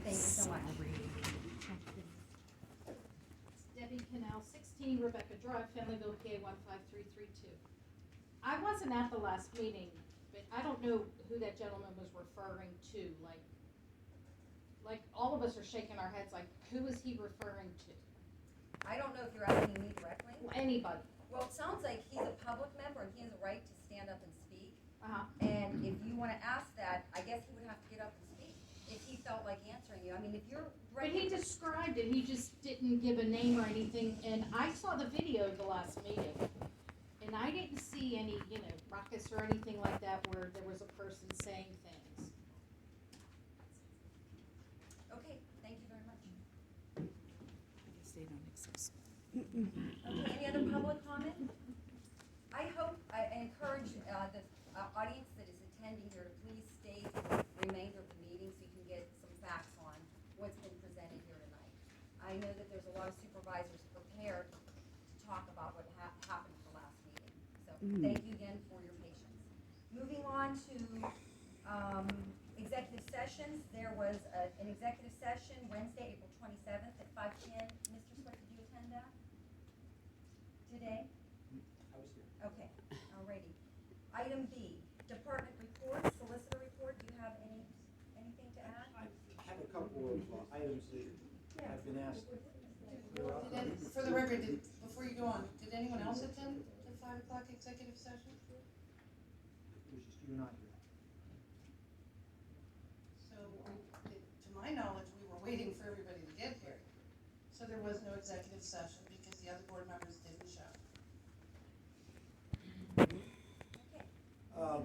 Thank you so much. Debbie Canal, 16 Rebecca Drive, Familyville, PA 15332. I wasn't at the last meeting, but I don't know who that gentleman was referring to. Like all of us are shaking our heads like, who is he referring to? I don't know if you're asking me directly. Anybody. Well, it sounds like he's a public member and he has a right to stand up and speak. Uh-huh. And if you want to ask that, I guess he would have to get up and speak if he felt like answering you. I mean, if you're But he described it, he just didn't give a name or anything, and I saw the video of the last meeting, and I didn't see any, ruckus or anything like that where there was a person saying things. Okay, thank you very much. They don't exist. Okay, any other public comment? I encourage the audience that is attending here to please stay for the remainder of the meeting so you can get some facts on what's been presented here tonight. I know that there's a lot of supervisors prepared to talk about what happened at the last meeting. So thank you again for your patience. Moving on to executive sessions. There was an executive session Wednesday, April 27th at 5:10. Mr. Swift, did you attend that? Today? I was here. Okay, alrighty. Item B, department reports, solicitor report. Do you have anything to add? I have a couple of items that have been asked. For the record, before you go on, did anyone else attend the 5 o'clock executive session? It was just you and I here. So, to my knowledge, we were waiting for everybody to get here. So there was no executive session because the other board members didn't show. Okay. A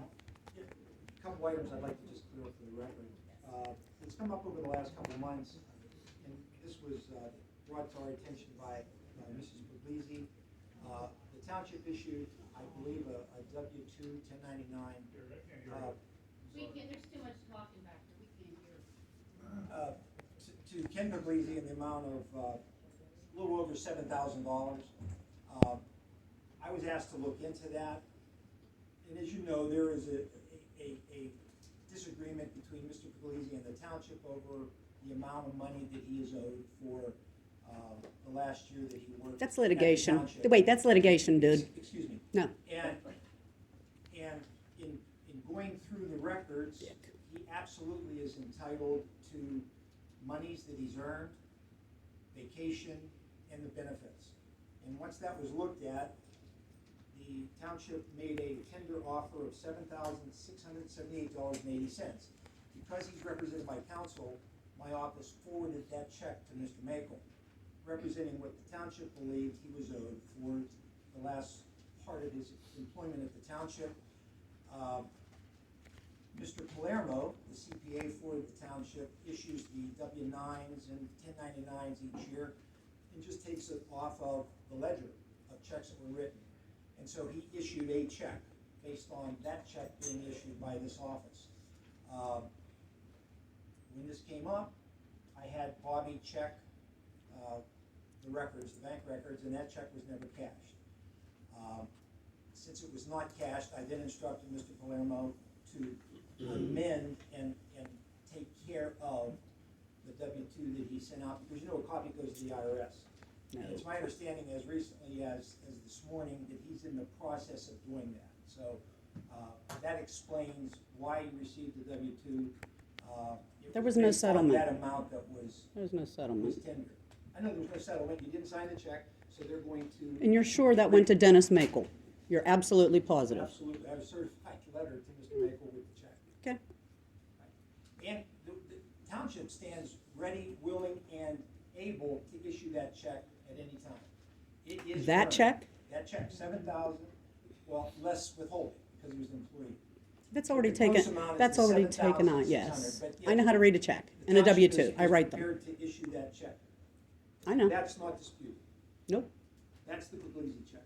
couple items I'd like to just clear up for the record. It's come up over the last couple of months, and this was brought to our attention by Mrs. Puglisi. The township issued, I believe, a W-2 1099. There's too much talking back there, we can't hear. To Ken Puglisi in the amount of a little over $7,000. I was asked to look into that, and as you know, there is a disagreement between Mr. Puglisi and the township over the amount of money that he is owed for the last year that he worked. That's at the litigation. township. Wait, that's litigation, dude. Excuse me. No. And in going through the records, he absolutely is entitled to monies that he's earned, vacation, and the benefits. And once that was looked at, the township made a tender offer of $7,678.80. Because he's represented by counsel, my office forwarded that check to Mr. Makel, representing what the township believed he was owed for the last part of his employment at the township. Mr. Palermo, the CPA for the township, issues the W-9s and 1099s each year and just takes it off of the ledger of checks that were written. And so he issued a check based on that check being issued by this office. When this came up, I had Bobby check the records, the bank records, and that check was never cashed. Since it was not cashed, I then instructed Mr. Palermo to amend and take care of the W-2 that he sent out, because a copy goes to the IRS. No. And it's my understanding as recently as this morning that he's in the process of doing that. So that explains why he received the W-2. There was no settlement. That amount that was There was no settlement. tendered. I know there was no settlement. You didn't sign the check, so they're going to. And you're sure that went to Dennis Makel? You're absolutely positive? Absolutely. I have a certified letter to Mr. Makel with the check. Okay. And the township stands ready, willing, and able to issue that check at any time. It is That earned. check? That check, 7,000, well, less withholding, because he was an employee. That's already The gross taken, amount is that's the already taken out, 7,600, yes. but I know how to read a check The and a township W-2. I write them. prepared to issue that check. I know. That's not disputed. Nope. That's the Puglisi check.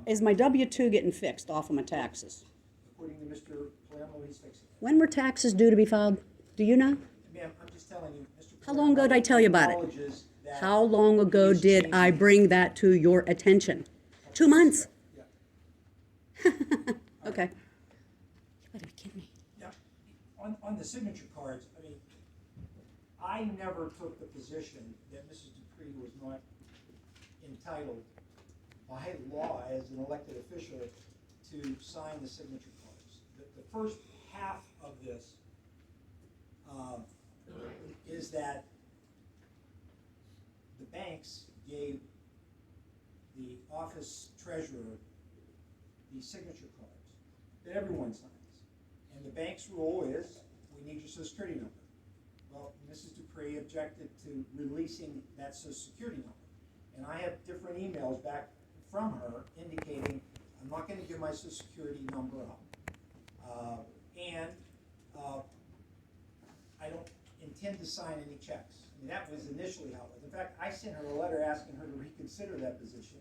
Is my W-2 getting fixed off of my taxes? According to Mr. Palermo, he's fixing it. When were taxes due to be filed? Do you know? Ma'am, I'm just telling you, Mr. How long ago did I tell you about it? acknowledges that How long ago he's did I changing- bring that to your attention? 2 months? Yeah. Okay. You better be kidding me. Now, on the signature cards, I mean, I never took the position that Mrs. Dupree was not entitled by law as an elected official to sign the signature cards. The first half of this is that the banks gave the office treasurer the signature cards that everyone signs. And the bank's rule is, we need your social security number. Well, Mrs. Dupree objected to releasing that social security number. And I have different emails back from her indicating, I'm not gonna give my social security number up. I don't intend to sign any checks. I mean, that was initially how it was. In fact, I sent her a letter asking her to reconsider that position.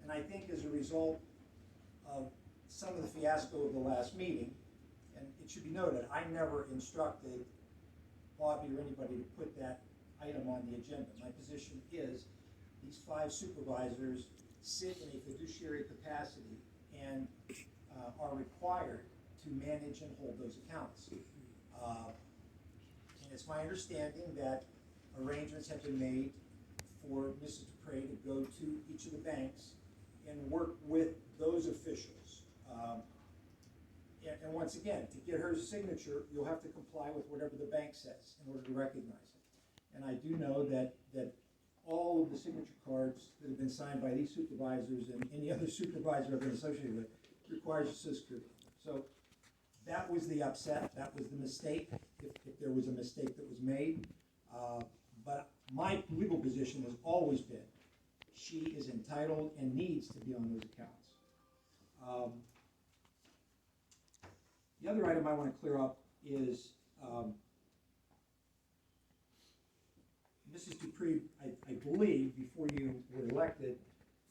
And I think as a result of some of the fiasco of the last meeting, and it should be noted, I never instructed Bobby or anybody to put that item on the agenda. My position is, these 5 supervisors sit in a fiduciary capacity and are required to manage and hold those accounts. And it's my understanding that arrangements have been made for Mrs. Dupree to go to each of the banks and work with those officials. And once again, to get her signature, you'll have to comply with whatever the bank says in order to recognize it. And I do know that all of the signature cards that have been signed by these supervisors and any other supervisor I've been associated with requires a social security. So that was the upset, that was the mistake, if there was a mistake that was made. But my legal position has always been, she is entitled and needs to be on those accounts. The other item I want to clear up is Mrs. Dupree, I believe, before you were elected,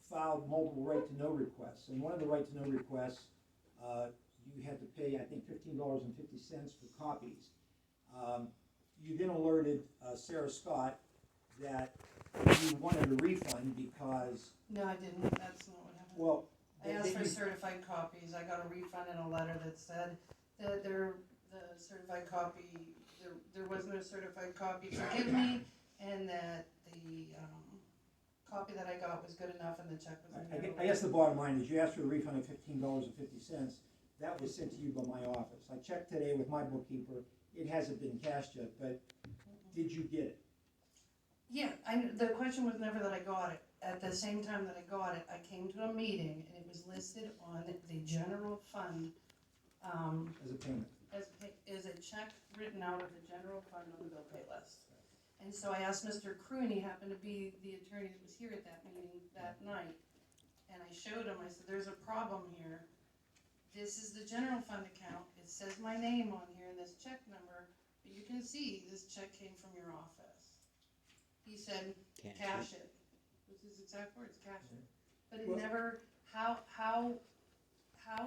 filed multiple right-to-know requests. And one of the right-to-know requests, you had to pay, I think, $15.50 for copies. You then alerted Sarah Scott that you wanted a refund because... No, I didn't, that's not what happened. Well, I asked for certified copies, I got a refund and a letter that said that the certified copy, there was no certified copy to give me, and that the, copy that I got was good enough and the check was in there. I guess the bottom line is you asked for a refund of $15.50. That was sent to you by my office. I checked today with my bookkeeper. It hasn't been cashed yet, but did you get it? Yeah, the question was never that I got it. At the same time that I got it, I came to a meeting and it was listed on the general fund, As a payment? as a check written out of the general fund on the bill pay list. And so I asked Mr. Croon, he happened to be the attorney that was here at that meeting that night, and I showed him, I said, there's a problem here. This is the general fund account, it says my name on here and this check number, but you can see this check came from your office. He said, cash it. Was his exact words, cash it. But it Well- never, how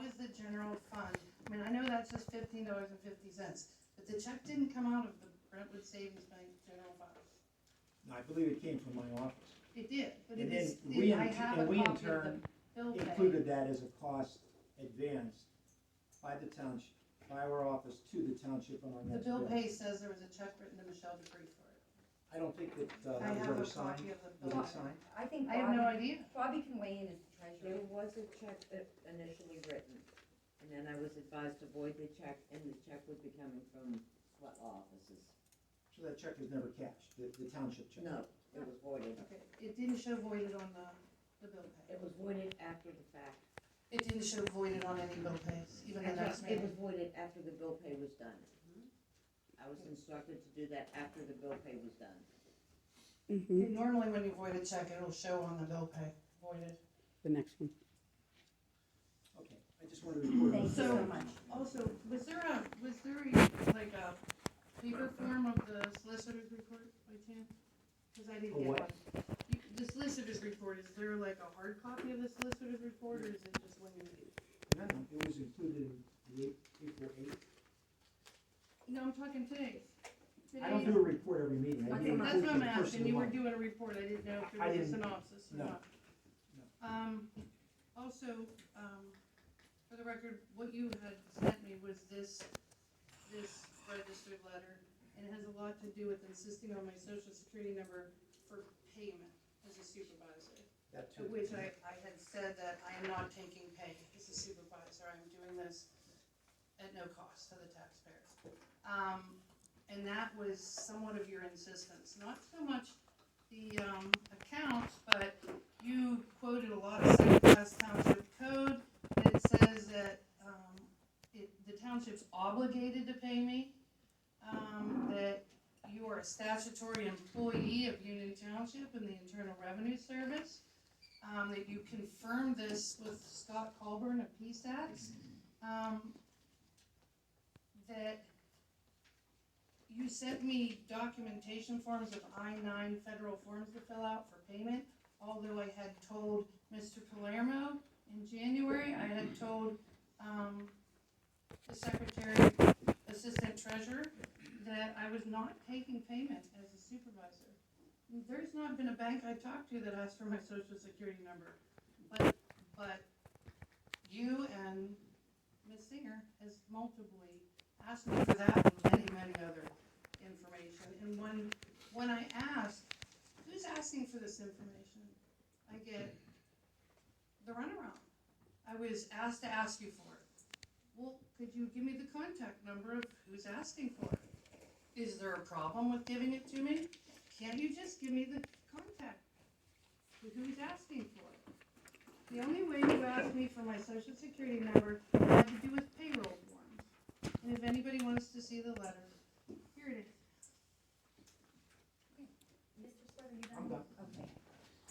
is the general fund, I mean, I know that's just $15.50, but the check didn't come out of the Brentwood Savings Bank general fund. No, I believe it came from my office. It did, but And it then is, we I in- have a and we in copy of the turn bill pay. Included that as a cost advanced by the township, by our office to the township on our The next bill bill. pay says there was a check written to Michelle Dupree for it. I don't think that I that was have ever a signed. copy of the Was bill. it signed? I think I have no idea. Bobby can weigh in as the treasurer. There was a check initially written, and then I was advised to void the check, and the check would be coming from sweat law offices. So that check was never cashed, the township check? No, it was voided. Okay, it didn't show voided on the bill pay. It was voided after the fact. It didn't show voided on any bill pays, even the next It was meeting. voided after the bill pay was done. I was instructed to do that after the bill pay was done. Mm-hmm. Normally when you void a check, it'll show on the bill pay, voided. The next one. Okay, I just wanted to report. Thank you So- so much. Also, was there a like a paper form of the solicitor's report by chance? Cause I didn't A get what? one. The solicitor's report, is there like a hard copy of the solicitor's report, or is it just when you leave? No, it was included in the April 8th. No, I'm talking today. I don't do a report every meeting. I do That's include what I'm the first of asking, the you were month. doing a report, I didn't know if I there was a didn't- synopsis or no, not. Also, for the record, what you had sent me was this registered letter, and it has a lot to do with insisting on my social security number for payment as a supervisor. That To too. which I had said that I am not taking pay as a supervisor, I'm doing this at no cost to the taxpayers. And that was somewhat of your insistence, not so much the, accounts, but you quoted a lot of second-class township code that says that, the township's obligated to pay me, that you are a statutory employee of Union Township and the Internal Revenue Service, that you confirmed this with Scott Colburn of PSATs, that you sent me documentation forms of I-9 federal forms to fill out for payment, although I had told Mr. Palermo in January, I had told, the secretary, assistant treasurer, that I was not taking payment as a supervisor. There's not been a bank I talked to that asked for my social security number, but you and Ms. Singer has multiply asked me for that and many other information. And when I ask, who's asking for this information, I get the runaround. I was asked to ask you for it. Well, could you give me the contact number of who's asking for it? Is there a problem with giving it to me? Can't you just give me the contact with who's asking for it? The only way you asked me for my social security number had to do with payroll forms. And if anybody wants to see the letter,